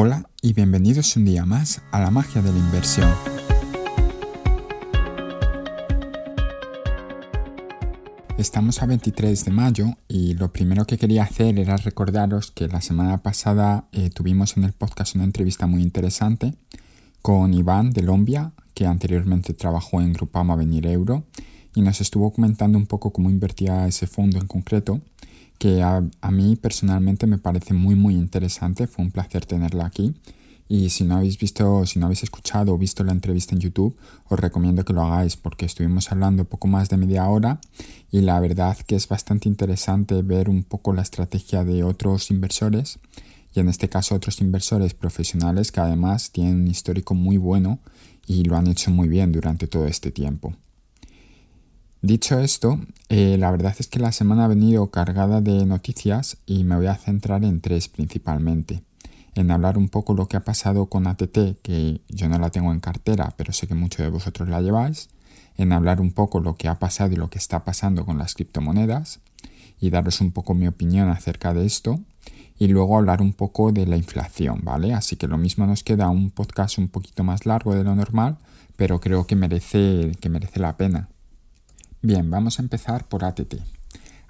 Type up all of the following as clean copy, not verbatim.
Hola y bienvenidos un día más a la magia de la inversión. Estamos a 23 de mayo y lo primero que quería hacer era recordaros que la semana pasada tuvimos en el podcast una entrevista muy interesante con Iván de Lombia, que anteriormente trabajó en Grupama Venir Euro, y nos estuvo comentando un poco cómo invertía ese fondo en concreto, que a mí personalmente me parece muy interesante. Fue un placer tenerla aquí. Y si no habéis escuchado o visto la entrevista en YouTube, os recomiendo que lo hagáis porque estuvimos hablando poco más de media hora y la verdad que es bastante interesante ver un poco la estrategia de otros inversores, y en este caso otros inversores profesionales que además tienen un histórico muy bueno y lo han hecho muy bien durante todo este tiempo. Dicho esto, la verdad es que la semana ha venido cargada de noticias y me voy a centrar en tres principalmente. En hablar un poco lo que ha pasado con ATT, que yo no la tengo en cartera, pero sé que muchos de vosotros la lleváis. En hablar un poco lo que ha pasado y lo que está pasando con las criptomonedas y daros un poco mi opinión acerca de esto. Y luego hablar un poco de la inflación, ¿vale? Así que lo mismo nos queda un podcast un poquito más largo de lo normal, pero creo que merece la pena. Bien, vamos a empezar por ATT.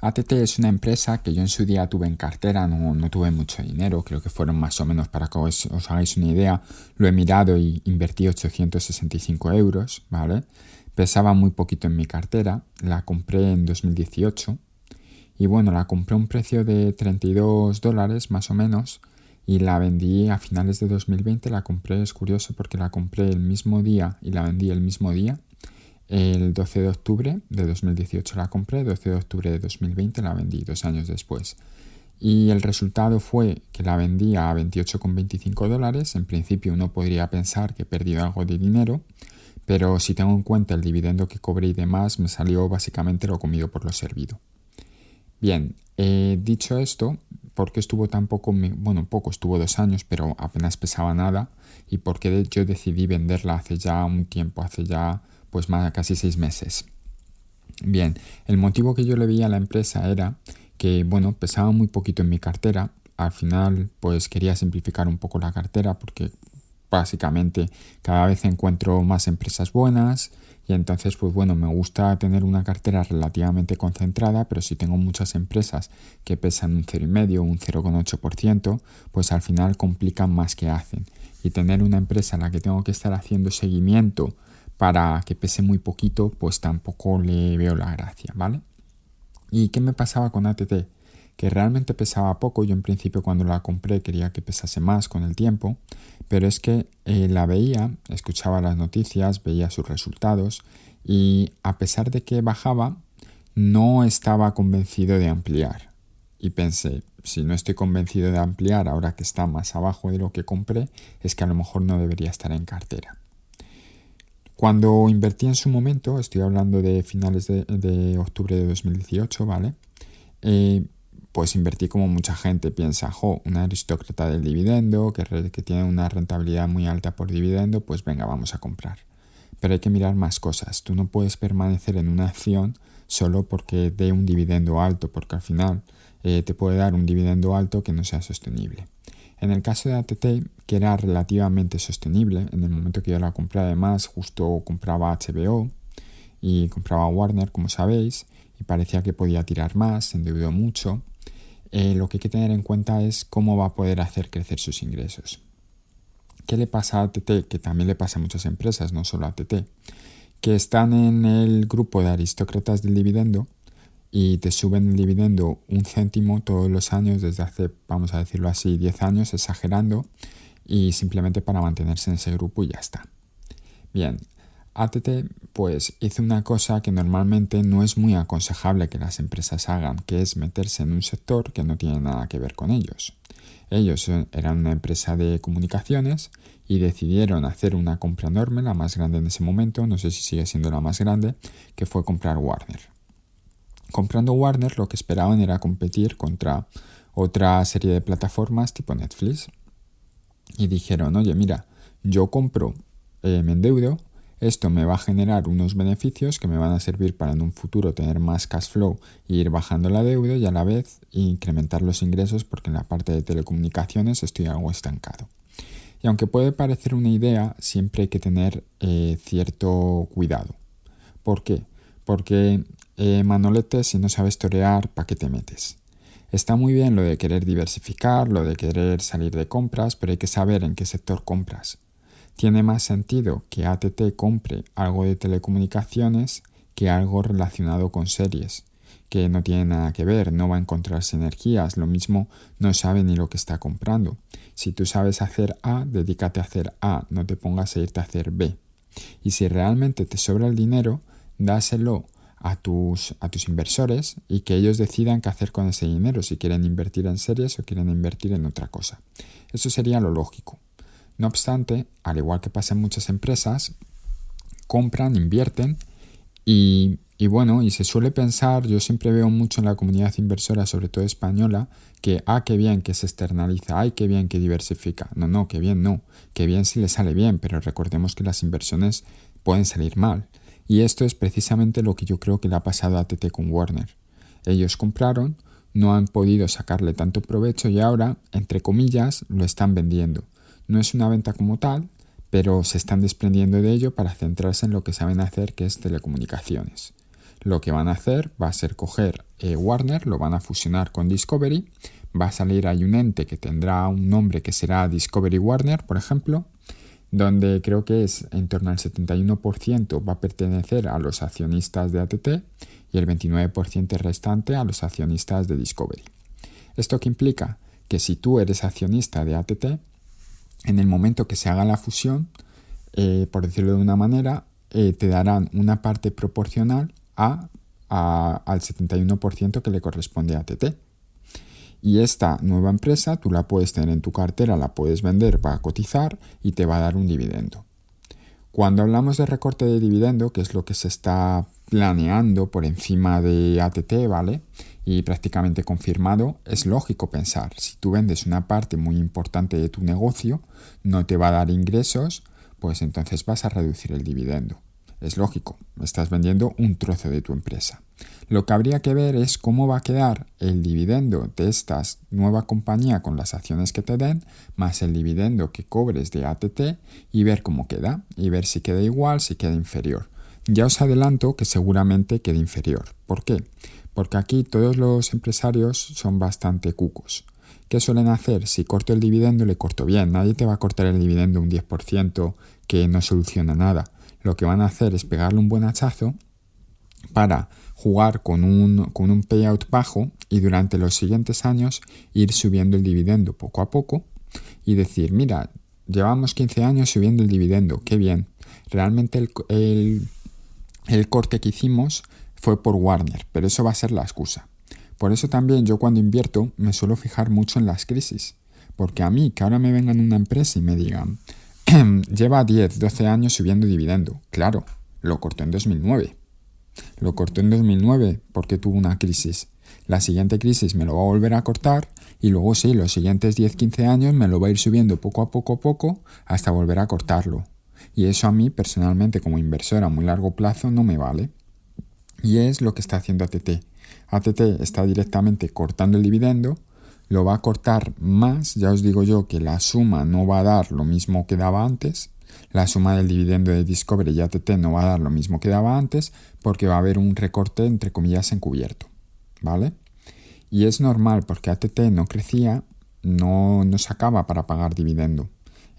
ATT es una empresa que yo en su día tuve en cartera, no tuve mucho dinero, creo que fueron más o menos, para que os hagáis una idea, lo he mirado y invertí 865 euros, ¿vale? Pesaba muy poquito en mi cartera, la compré en 2018 y bueno, la compré a un precio de $32 más o menos y la vendí a finales de 2020, la compré, es curioso porque la compré el mismo día y la vendí el mismo día. El 12 de octubre de 2018 la compré, 12 de octubre de 2020 la vendí, 2 años después. Y el resultado fue que la vendí a $28,25. En principio uno podría pensar que he perdido algo de dinero, pero si tengo en cuenta el dividendo que cobré y demás, me salió básicamente lo comido por lo servido. Bien, dicho esto, ¿por qué estuvo tan poco? Poco, estuvo 2 años, pero apenas pesaba nada. ¿Y por qué yo decidí venderla hace ya un tiempo, pues casi 6 meses? Bien, el motivo que yo le veía a la empresa era que, pesaba muy poquito en mi cartera. Al final, pues quería simplificar un poco la cartera porque básicamente cada vez encuentro más empresas buenas y entonces, me gusta tener una cartera relativamente concentrada, pero si tengo muchas empresas que pesan un 0,5 o un 0,8%, pues al final complican más que hacen. Y tener una empresa en la que tengo que estar haciendo seguimiento para que pese muy poquito, pues tampoco le veo la gracia, ¿vale? ¿Y qué me pasaba con ATT? Que realmente pesaba poco. Yo en principio cuando la compré quería que pesase más con el tiempo, pero es que la veía, escuchaba las noticias, veía sus resultados y a pesar de que bajaba, no estaba convencido de ampliar. Y pensé, si no estoy convencido de ampliar ahora que está más abajo de lo que compré, es que a lo mejor no debería estar en cartera. Cuando invertí en su momento, estoy hablando de finales de octubre de 2018, ¿vale? Pues invertí como mucha gente piensa, una aristócrata del dividendo, que tiene una rentabilidad muy alta por dividendo, pues venga, vamos a comprar. Pero hay que mirar más cosas. Tú no puedes permanecer en una acción solo porque dé un dividendo alto, porque al final te puede dar un dividendo alto que no sea sostenible. En el caso de ATT, que era relativamente sostenible, en el momento que yo la compré, además, justo compraba HBO y compraba Warner, como sabéis, y parecía que podía tirar más, se endeudó mucho. Lo que hay que tener en cuenta es cómo va a poder hacer crecer sus ingresos. ¿Qué le pasa a ATT? Que también le pasa a muchas empresas, no solo a ATT, que están en el grupo de aristócratas del dividendo y te suben el dividendo 1 céntimo todos los años desde hace, vamos a decirlo así, 10 años, exagerando, y simplemente para mantenerse en ese grupo y ya está. Bien, ATT pues hizo una cosa que normalmente no es muy aconsejable que las empresas hagan, que es meterse en un sector que no tiene nada que ver con ellos. Ellos eran una empresa de comunicaciones y decidieron hacer una compra enorme, la más grande en ese momento, no sé si sigue siendo la más grande, que fue comprar Warner. Comprando Warner lo que esperaban era competir contra otra serie de plataformas tipo Netflix. Y dijeron, oye, mira, yo compro, me endeudo, esto me va a generar unos beneficios que me van a servir para en un futuro tener más cash flow e ir bajando la deuda y a la vez incrementar los ingresos porque en la parte de telecomunicaciones estoy algo estancado. Y aunque puede parecer una idea, siempre hay que tener cierto cuidado. ¿Por qué? Porque Manolete, si no sabes torear, ¿para qué te metes? Está muy bien lo de querer diversificar, lo de querer salir de compras, pero hay que saber en qué sector compras. Tiene más sentido que ATT compre algo de telecomunicaciones que algo relacionado con series, que no tiene nada que ver, no va a encontrar sinergias, lo mismo no sabe ni lo que está comprando. Si tú sabes hacer A, dedícate a hacer A, no te pongas a irte a hacer B. Y si realmente te sobra el dinero, dáselo a tus inversores y que ellos decidan qué hacer con ese dinero, si quieren invertir en series o quieren invertir en otra cosa. Eso sería lo lógico. No obstante, al igual que pasa en muchas empresas, compran, invierten y se suele pensar, yo siempre veo mucho en la comunidad inversora, sobre todo española, que qué bien que se externaliza, qué bien que diversifica. No, qué bien no, qué bien si le sale bien, pero recordemos que las inversiones pueden salir mal. Y esto es precisamente lo que yo creo que le ha pasado a ATT con Warner. Ellos compraron, no han podido sacarle tanto provecho y ahora, entre comillas, lo están vendiendo. No es una venta como tal, pero se están desprendiendo de ello para centrarse en lo que saben hacer, que es telecomunicaciones. Lo que van a hacer va a ser coger Warner, lo van a fusionar con Discovery, va a salir ahí un ente que tendrá un nombre que será Discovery Warner, por ejemplo, donde creo que es en torno al 71% va a pertenecer a los accionistas de ATT y el 29% restante a los accionistas de Discovery. ¿Esto qué implica? Que si tú eres accionista de ATT, en el momento que se haga la fusión, por decirlo de una manera, te darán una parte proporcional al 71% que le corresponde a ATT. Y esta nueva empresa tú la puedes tener en tu cartera, la puedes vender para cotizar y te va a dar un dividendo. Cuando hablamos de recorte de dividendo, que es lo que se está planeando por encima de ATT, ¿vale? Y prácticamente confirmado, es lógico pensar, si tú vendes una parte muy importante de tu negocio, no te va a dar ingresos, pues entonces vas a reducir el dividendo. Es lógico, estás vendiendo un trozo de tu empresa. Lo que habría que ver es cómo va a quedar el dividendo de esta nueva compañía con las acciones que te den, más el dividendo que cobres de ATT y ver cómo queda, y ver si queda igual, si queda inferior. Ya os adelanto que seguramente quede inferior. ¿Por qué? Porque aquí todos los empresarios son bastante cucos. ¿Qué suelen hacer? Si corto el dividendo, le corto bien. Nadie te va a cortar el dividendo un 10% que no soluciona nada. Lo que van a hacer es pegarle un buen hachazo para jugar con un payout bajo y durante los siguientes años ir subiendo el dividendo poco a poco y decir, mira, llevamos 15 años subiendo el dividendo, qué bien. Realmente el corte que hicimos fue por Warner, pero eso va a ser la excusa. Por eso también yo cuando invierto me suelo fijar mucho en las crisis, porque a mí que ahora me vengan una empresa y me digan, lleva 10, 12 años subiendo dividendo. Claro, lo cortó en 2009. Lo cortó en 2009 porque tuvo una crisis. La siguiente crisis me lo va a volver a cortar y luego sí, los siguientes 10, 15 años me lo va a ir subiendo poco a poco hasta volver a cortarlo. Y eso a mí personalmente como inversor a muy largo plazo no me vale. Y es lo que está haciendo ATT. ATT está directamente cortando el dividendo, lo va a cortar más, ya os digo yo que la suma no va a dar lo mismo que daba antes, la suma del dividendo de Discovery y ATT no va a dar lo mismo que daba antes porque va a haber un recorte entre comillas encubierto, ¿vale? Y es normal porque ATT no crecía, no sacaba para pagar dividendo.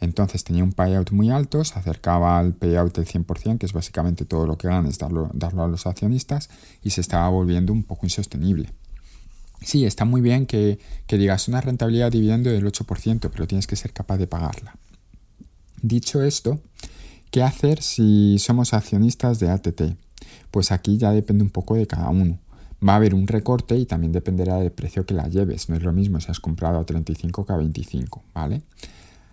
Entonces tenía un payout muy alto, se acercaba al payout del 100%, que es básicamente todo lo que ganes, darlo a los accionistas, y se estaba volviendo un poco insostenible. Sí, está muy bien que digas una rentabilidad de dividendo del 8%, pero tienes que ser capaz de pagarla. Dicho esto, ¿qué hacer si somos accionistas de ATT? Pues aquí ya depende un poco de cada uno. Va a haber un recorte y también dependerá del precio que la lleves. No es lo mismo si has comprado a 35 que a 25, ¿vale?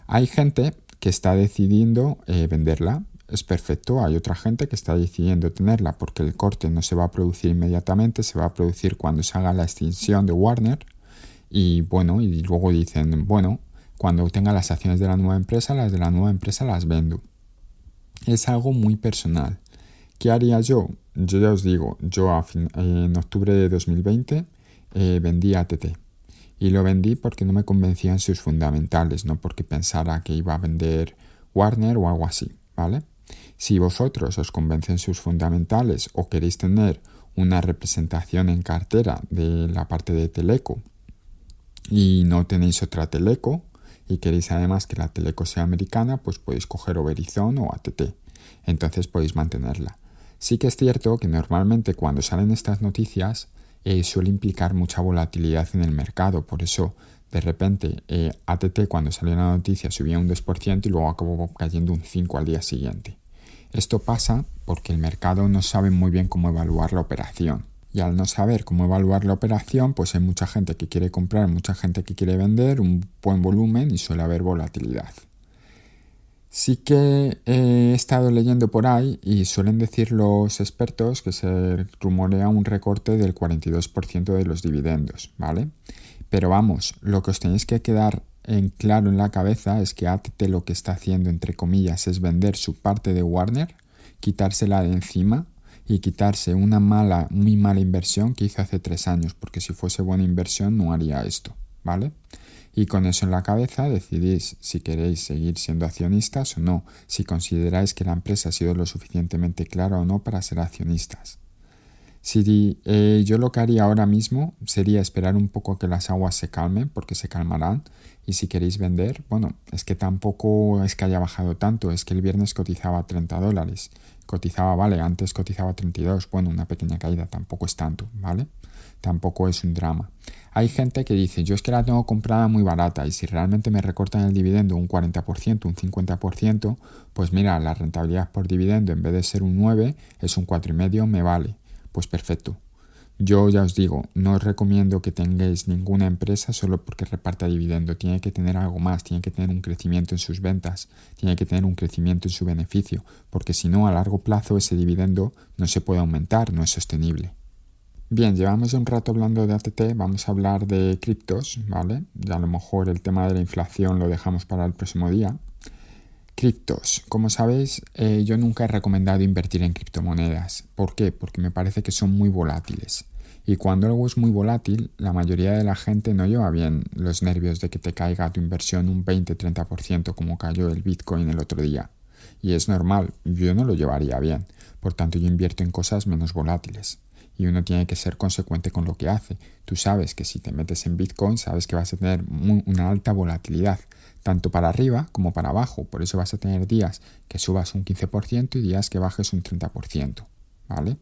Hay gente que está decidiendo venderla, es perfecto. Hay otra gente que está decidiendo tenerla porque el corte no se va a producir inmediatamente, se va a producir cuando se haga la extinción de Warner y luego dicen, cuando tenga las acciones de la nueva empresa, las de la nueva empresa las vendo. Es algo muy personal. ¿Qué haría yo? Yo ya os digo, en octubre de 2020 vendí ATT. Y lo vendí porque no me convencían sus fundamentales, no porque pensara que iba a vender Warner o algo así, ¿vale? Si vosotros os convencen sus fundamentales o queréis tener una representación en cartera de la parte de Teleco y no tenéis otra Teleco y queréis además que la Teleco sea americana, pues podéis coger o Verizon o AT&T. Entonces podéis mantenerla. Sí que es cierto que normalmente cuando salen estas noticias suele implicar mucha volatilidad en el mercado. Por eso, de repente, AT&T cuando salió la noticia subía un 2% y luego acabó cayendo un 5% al día siguiente. Esto pasa porque el mercado no sabe muy bien cómo evaluar la operación. Y al no saber cómo evaluar la operación, pues hay mucha gente que quiere comprar, mucha gente que quiere vender, un buen volumen y suele haber volatilidad. Sí que he estado leyendo por ahí y suelen decir los expertos que se rumorea un recorte del 42% de los dividendos, ¿vale? Pero vamos, lo que os tenéis que quedar en claro en la cabeza es que AT&T lo que está haciendo, entre comillas, es vender su parte de Warner, quitársela de encima y quitarse una muy mala inversión que hizo hace 3 años, porque si fuese buena inversión no haría esto, ¿vale? Y con eso en la cabeza decidís si queréis seguir siendo accionistas o no, si consideráis que la empresa ha sido lo suficientemente clara o no para ser accionistas. Yo lo que haría ahora mismo sería esperar un poco a que las aguas se calmen, porque se calmarán, y si queréis vender, bueno, es que tampoco es que haya bajado tanto, es que el viernes cotizaba $30, antes cotizaba 32, bueno, una pequeña caída, tampoco es tanto, ¿vale? Tampoco es un drama. Hay gente que dice, yo es que la tengo comprada muy barata y si realmente me recortan el dividendo un 40%, un 50%, pues mira, la rentabilidad por dividendo en vez de ser un 9 es un 4,5, me vale. Pues perfecto. Yo ya os digo, no os recomiendo que tengáis ninguna empresa solo porque reparta dividendo. Tiene que tener algo más, tiene que tener un crecimiento en sus ventas, tiene que tener un crecimiento en su beneficio, porque si no, a largo plazo ese dividendo no se puede aumentar, no es sostenible. Bien, llevamos un rato hablando de AT&T, vamos a hablar de criptos, ¿vale? Y a lo mejor el tema de la inflación lo dejamos para el próximo día. Criptos. Como sabéis, yo nunca he recomendado invertir en criptomonedas. ¿Por qué? Porque me parece que son muy volátiles. Y cuando algo es muy volátil, la mayoría de la gente no lleva bien los nervios de que te caiga tu inversión un 20-30% como cayó el Bitcoin el otro día. Y es normal, yo no lo llevaría bien. Por tanto, yo invierto en cosas menos volátiles. Y uno tiene que ser consecuente con lo que hace. Tú sabes que si te metes en Bitcoin, sabes que vas a tener una alta volatilidad, tanto para arriba como para abajo. Por eso vas a tener días que subas un 15% y días que bajes un 30%, ¿vale?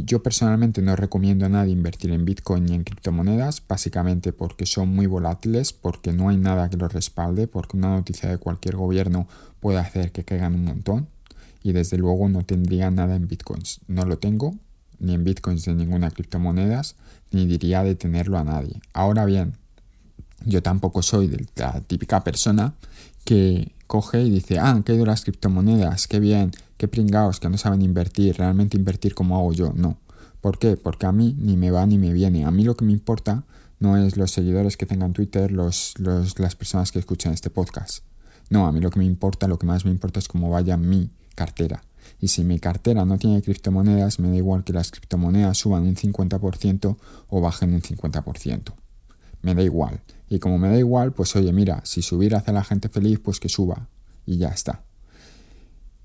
Yo personalmente no recomiendo a nadie invertir en Bitcoin ni en criptomonedas, básicamente porque son muy volátiles, porque no hay nada que los respalde, porque una noticia de cualquier gobierno puede hacer que caigan un montón y desde luego no tendría nada en Bitcoins. No lo tengo, ni en Bitcoins ni en ninguna criptomonedas, ni diría de tenerlo a nadie. Ahora bien, yo tampoco soy de la típica persona que coge y dice, han caído las criptomonedas, qué bien, qué pringaos, que no saben invertir, realmente invertir como hago yo. No. ¿Por qué? Porque a mí ni me va ni me viene. A mí lo que me importa no es los seguidores que tengan Twitter, las personas que escuchan este podcast. No, a mí lo que más me importa es cómo vaya mi cartera. Y si mi cartera no tiene criptomonedas, me da igual que las criptomonedas suban un 50% o bajen un 50%. Me da igual. Y como me da igual, pues oye, mira, si subir hace a la gente feliz, pues que suba. Y ya está.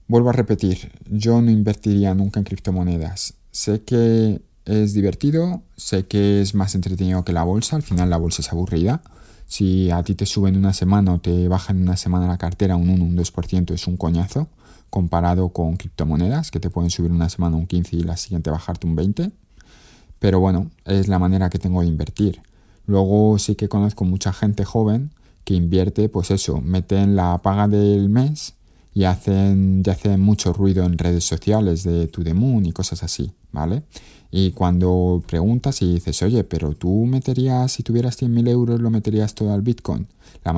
Vuelvo a repetir, yo no invertiría nunca en criptomonedas. Sé que es divertido, sé que es más entretenido que la bolsa. Al final la bolsa es aburrida. Si a ti te suben una semana o te bajan una semana la cartera un 1, un 2%, es un coñazo comparado con criptomonedas, que te pueden subir una semana un 15 y la siguiente bajarte un 20. Pero bueno, es la manera que tengo de invertir. Luego sí que conozco mucha gente joven que invierte, pues eso, meten la paga del mes y hacen mucho ruido en redes sociales de To The Moon y cosas así, ¿vale? Y cuando preguntas y dices, oye, pero tú meterías, si tuvieras 100.000 euros, ¿lo meterías todo al Bitcoin? La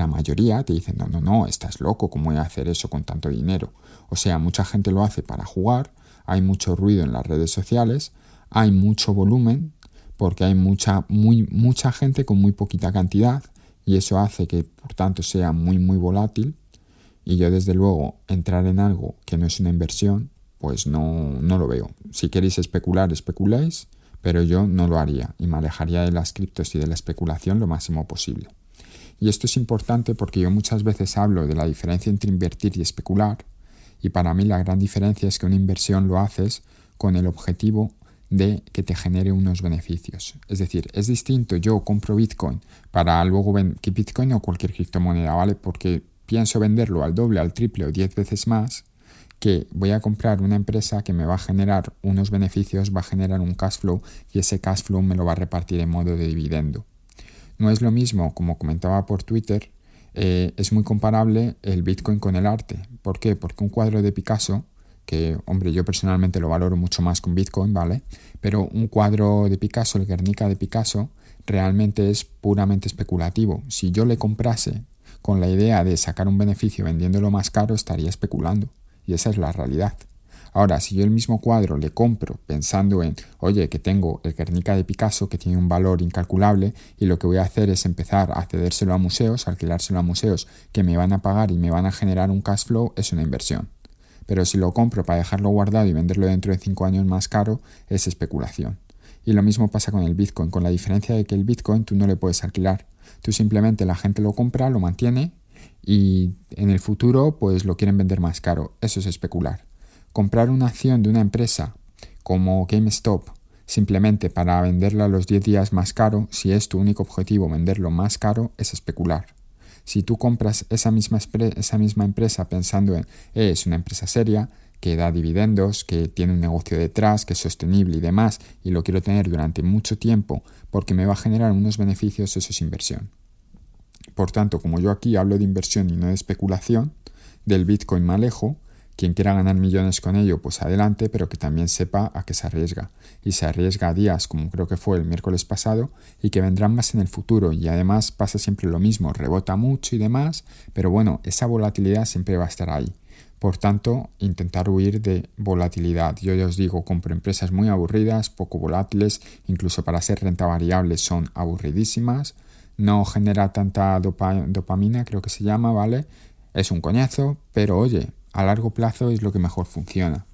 mayoría te dicen, no, estás loco, ¿cómo voy a hacer eso con tanto dinero? O sea, mucha gente lo hace para jugar, hay mucho ruido en las redes sociales, hay mucho volumen, porque hay mucha gente con muy poquita cantidad y eso hace que, por tanto, sea muy, muy volátil. Y yo, desde luego, entrar en algo que no es una inversión, pues no lo veo. Si queréis especular, especuláis, pero yo no lo haría y me alejaría de las criptos y de la especulación lo máximo posible. Y esto es importante porque yo muchas veces hablo de la diferencia entre invertir y especular, y para mí la gran diferencia es que una inversión lo haces con el objetivo de que te genere unos beneficios. Es decir, es distinto, yo compro Bitcoin para luego que Bitcoin o cualquier criptomoneda, ¿vale? Porque pienso venderlo al doble, al triple o 10 veces más, que voy a comprar una empresa que me va a generar unos beneficios, va a generar un cash flow y ese cash flow me lo va a repartir en modo de dividendo. No es lo mismo, como comentaba por Twitter, es muy comparable el Bitcoin con el arte. ¿Por qué? Porque un cuadro de Picasso, que, hombre, yo personalmente lo valoro mucho más que un Bitcoin, ¿vale? Pero un cuadro de Picasso, el Guernica de Picasso, realmente es puramente especulativo. Si yo le comprase con la idea de sacar un beneficio vendiéndolo más caro, estaría especulando. Y esa es la realidad. Ahora, si yo el mismo cuadro le compro pensando en, oye, que tengo el Guernica de Picasso que tiene un valor incalculable y lo que voy a hacer es empezar a cedérselo a museos, alquilárselo a museos que me van a pagar y me van a generar un cash flow, es una inversión. Pero si lo compro para dejarlo guardado y venderlo dentro de 5 años más caro, es especulación. Y lo mismo pasa con el Bitcoin, con la diferencia de que el Bitcoin tú no le puedes alquilar. Tú simplemente la gente lo compra, lo mantiene y en el futuro pues lo quieren vender más caro. Eso es especular. Comprar una acción de una empresa como GameStop simplemente para venderla a los 10 días más caro, si es tu único objetivo venderlo más caro, es especular. Si tú compras esa misma empresa pensando en es una empresa seria, que da dividendos, que tiene un negocio detrás, que es sostenible y demás, y lo quiero tener durante mucho tiempo porque me va a generar unos beneficios, eso es inversión. Por tanto, como yo aquí hablo de inversión y no de especulación, del Bitcoin me alejo. Quien quiera ganar millones con ello, pues adelante, pero que también sepa a qué se arriesga. Y se arriesga a días, como creo que fue el miércoles pasado, y que vendrán más en el futuro. Y además pasa siempre lo mismo, rebota mucho y demás, pero bueno, esa volatilidad siempre va a estar ahí. Por tanto, intentar huir de volatilidad. Yo ya os digo, compro empresas muy aburridas, poco volátiles, incluso para ser renta variable son aburridísimas. No genera tanta dopamina, creo que se llama, ¿vale? Es un coñazo, pero oye, a largo plazo es lo que mejor funciona.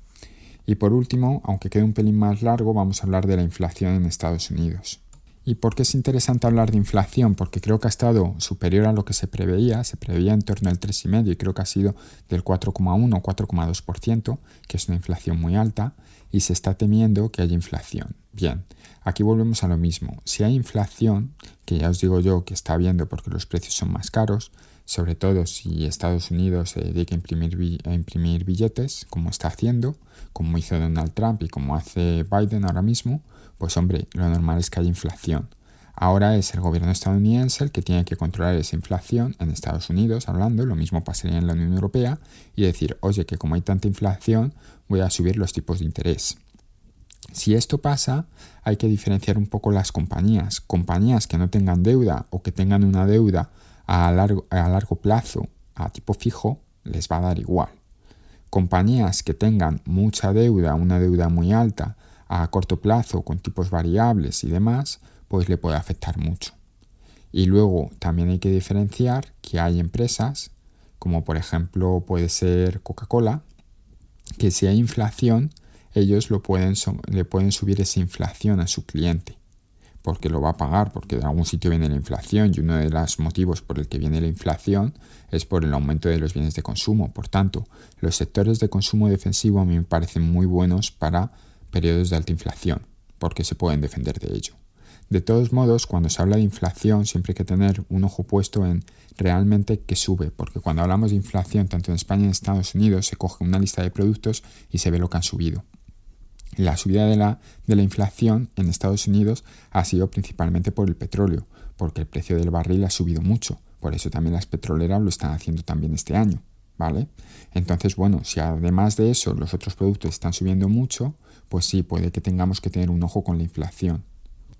Y por último, aunque quede un pelín más largo, vamos a hablar de la inflación en Estados Unidos. ¿Y por qué es interesante hablar de inflación? Porque creo que ha estado superior a lo que se preveía en torno al 3,5% y creo que ha sido del 4,1 o 4,2%, que es una inflación muy alta, y se está temiendo que haya inflación. Bien, aquí volvemos a lo mismo. Si hay inflación, que ya os digo yo que está habiendo porque los precios son más caros, sobre todo si Estados Unidos se dedica a imprimir billetes, como está haciendo, como hizo Donald Trump y como hace Biden ahora mismo, pues hombre, lo normal es que haya inflación. Ahora es el gobierno estadounidense el que tiene que controlar esa inflación en Estados Unidos, hablando, lo mismo pasaría en la Unión Europea, y decir, oye, que como hay tanta inflación, voy a subir los tipos de interés. Si esto pasa, hay que diferenciar un poco las compañías. Compañías que no tengan deuda o que tengan una deuda a largo plazo, a tipo fijo, les va a dar igual. Compañías que tengan mucha deuda, una deuda muy alta, a corto plazo, con tipos variables y demás, pues le puede afectar mucho. Y luego también hay que diferenciar que hay empresas, como por ejemplo puede ser Coca-Cola, que si hay inflación, ellos le pueden subir esa inflación a su cliente, porque lo va a pagar, porque de algún sitio viene la inflación y uno de los motivos por el que viene la inflación es por el aumento de los bienes de consumo. Por tanto, los sectores de consumo defensivo a mí me parecen muy buenos para periodos de alta inflación, porque se pueden defender de ello. De todos modos, cuando se habla de inflación siempre hay que tener un ojo puesto en realmente qué sube, porque cuando hablamos de inflación tanto en España como en Estados Unidos se coge una lista de productos y se ve lo que han subido. La subida de la inflación en Estados Unidos ha sido principalmente por el petróleo, porque el precio del barril ha subido mucho. Por eso también las petroleras lo están haciendo también este año, ¿vale? Entonces, bueno, si además de eso los otros productos están subiendo mucho, pues sí, puede que tengamos que tener un ojo con la inflación.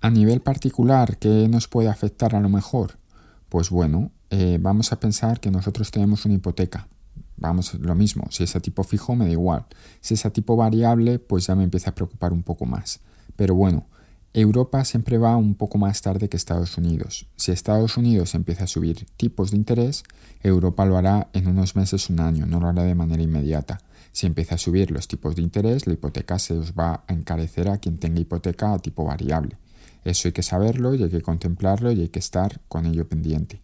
A nivel particular, ¿qué nos puede afectar a lo mejor? Pues bueno, vamos a pensar que nosotros tenemos una hipoteca. Vamos, lo mismo, si es a tipo fijo me da igual. Si es a tipo variable, pues ya me empieza a preocupar un poco más. Pero bueno, Europa siempre va un poco más tarde que Estados Unidos. Si Estados Unidos empieza a subir tipos de interés, Europa lo hará en unos meses, un año, no lo hará de manera inmediata. Si empieza a subir los tipos de interés, la hipoteca se os va a encarecer a quien tenga hipoteca a tipo variable. Eso hay que saberlo y hay que contemplarlo y hay que estar con ello pendiente.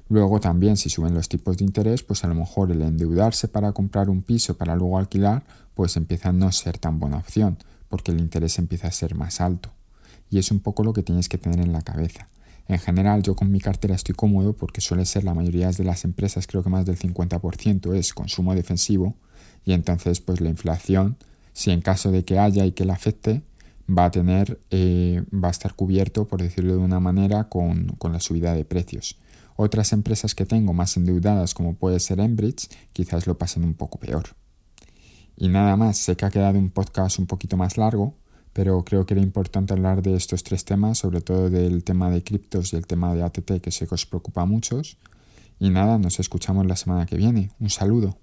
Luego también si suben los tipos de interés, pues a lo mejor el endeudarse para comprar un piso para luego alquilar, pues empieza a no ser tan buena opción, porque el interés empieza a ser más alto. Y es un poco lo que tienes que tener en la cabeza. En general yo con mi cartera estoy cómodo porque suele ser la mayoría de las empresas, creo que más del 50% es consumo defensivo y entonces pues la inflación, si en caso de que haya y que la afecte, va a estar cubierto, por decirlo de una manera, con la subida de precios. Otras empresas que tengo más endeudadas, como puede ser Enbridge, quizás lo pasen un poco peor. Y nada más, sé que ha quedado un podcast un poquito más largo, pero creo que era importante hablar de estos 3 temas, sobre todo del tema de criptos y el tema de ATT, que sé que os preocupa a muchos. Y nada, nos escuchamos la semana que viene. Un saludo.